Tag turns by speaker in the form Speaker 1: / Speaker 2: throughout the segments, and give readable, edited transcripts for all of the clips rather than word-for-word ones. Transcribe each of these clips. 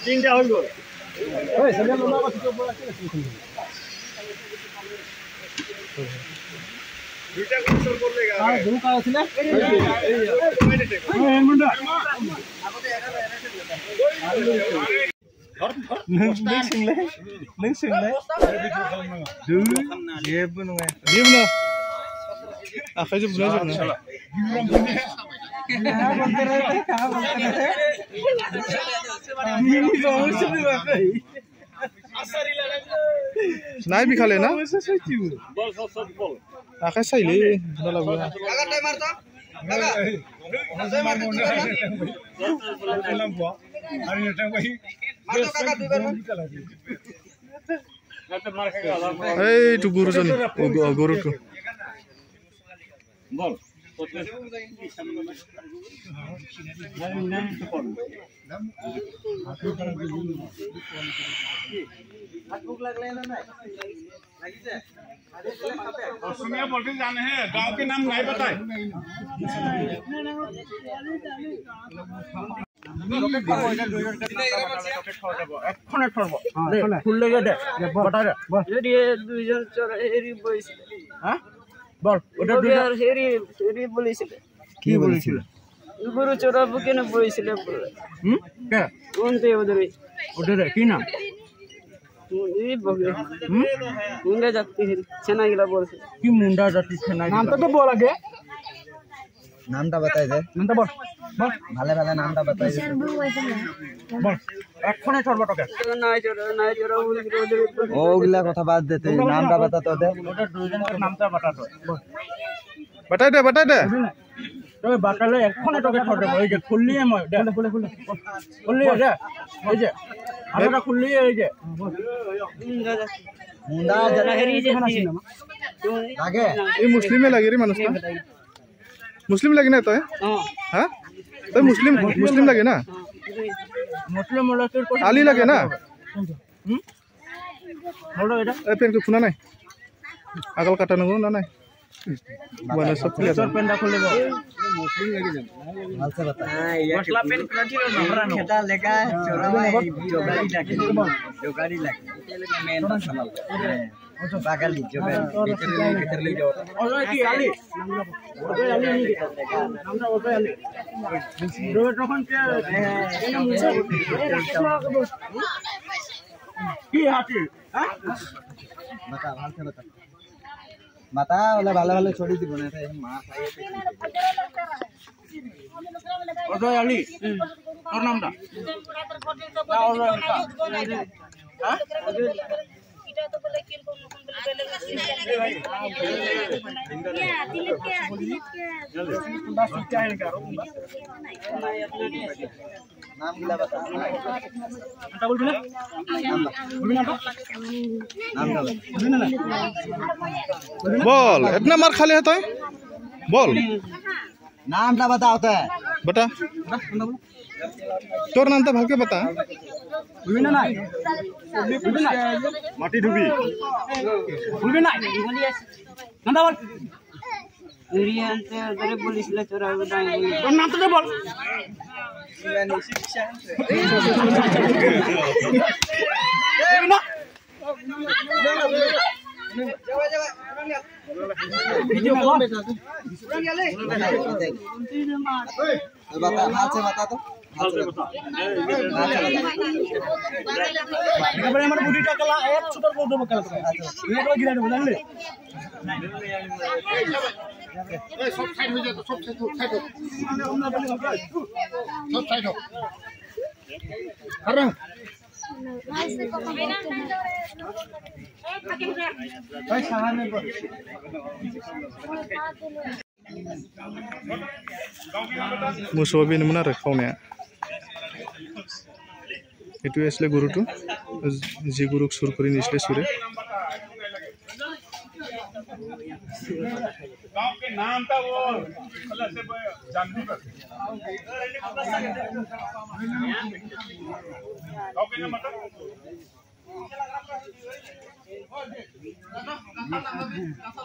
Speaker 1: তিনটা হয়ে গেল ওই সামনে লম্বা কথা তো বলা আছে দুইটা কন্ট্রোল করলে গা আর দুটো কাজ আছে না এই মুন্ডা नों सोंलाय जेबो नङा आखाइजों बुनाय जोबनो नाय बिखाले ना आखाइ साइले बुना लाबो এই তো গুরুজন গুরু তো বল सुनिया बोलते जाने हैं गांव के नाम नहीं बताए
Speaker 2: गुरु चोरा बुके ना बोलिছিলে কি নাম মুন্ডা জাতি ছেনা গিলা বলছে কি মুন্ডা জাতি ছেনা নামটা তো বল আগে নামটা বাতাই দে নামটা বল বল ভালো ভালো নামটা বাতাই দে বল এক্ষণে ছড়বটকে নাই চোরা ওগুলা কথা বাদ দে তুই নামটা বাতা তো দে ওটা দুইজনের নামটা বাতা তো
Speaker 1: বাতাই দে
Speaker 2: তুই বাতালে এক্ষণে তোকে ছড়ে ওই যে খুললিয়ে মই দে খুললিয়ে দে এই যে আরেকটা খুললিয়ে এই যে মুন্ডা জানা হেরি যে লাগে
Speaker 1: এই মুসলিমে লাগে রে মানুষটা মুসলিম লাগে না তুই হ্যাঁ তুই মুসলিম লাগে না
Speaker 2: মুসলিম হলো তোর
Speaker 1: আলী লাগে না
Speaker 2: হলো এটা
Speaker 1: এই পেন খুনা নাই আগল কাটা নগো না নাই বলে সব ক্লিয়ার
Speaker 2: তোর পেনটা খুলে দাও মুসলিম লাগে না ভালসে बता মশলা পেন কাটি না আমরা খেতা লেখা চোরা জোগাড়ি লাগে মেন সালাল বাগালি জোগাড়ি ভিতরে লই যাও ওই কি আলী ওই আলী নি আমরা ওই আলী রোড তখন কি হাতি হ্যাঁ bata ভালসে bata bata ওলা ভালো ভালো ছড়ি দিব না এটা মা খাইয়ে ওই আলী তোর নামটা না ওই হ্যাঁ এটা তো বলে কি কোন বলে नाम गिला बता अंटा बोल ना
Speaker 1: बोल इतना मार खा ले तो बोल
Speaker 2: नाम टा बताओ तो
Speaker 1: बता तोर नाम तो भाग के बता
Speaker 2: बुलबी ना
Speaker 1: माटी डुबी
Speaker 2: बुलबी ना नंदा बोल एरियानते अरे पुलिसला चोरा उडाई তোর নাম তো বল
Speaker 1: सब साइड हो जाए तो सब साइड हो अरे मोसौ बेनोमोन आरो खावनाया एटु एसले गुरुटु जि गुरुक सुर करि निसले सुरे गांव के नाम था वो कल से जानबी पर गांव के नाम मतलब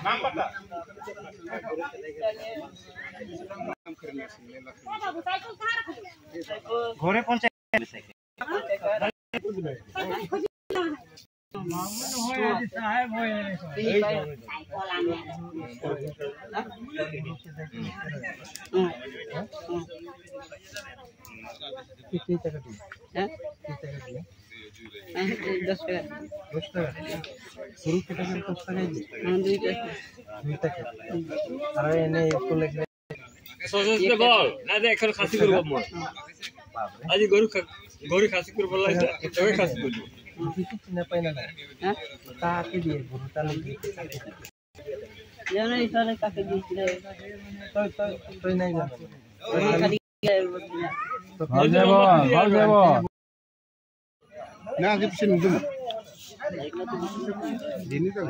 Speaker 1: नाम पता घरे पहुंचे
Speaker 3: আজি গরু খাসি করব লাগে তবে খাসি করব
Speaker 2: চিনা পাই না তাকে দিয়ে গরুটা লাগি
Speaker 4: জানো ইসারে কাকে দিছিলে
Speaker 2: তুই নাই জানো
Speaker 4: খালি
Speaker 2: ভাল যাব
Speaker 1: না আগে পিছে নিদুম দিনি তো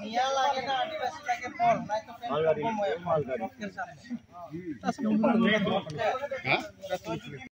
Speaker 2: নিয়া লাগে না আদিবাসী লাগে ফল নাই তো মালগাড়ি
Speaker 1: হ্যাঁ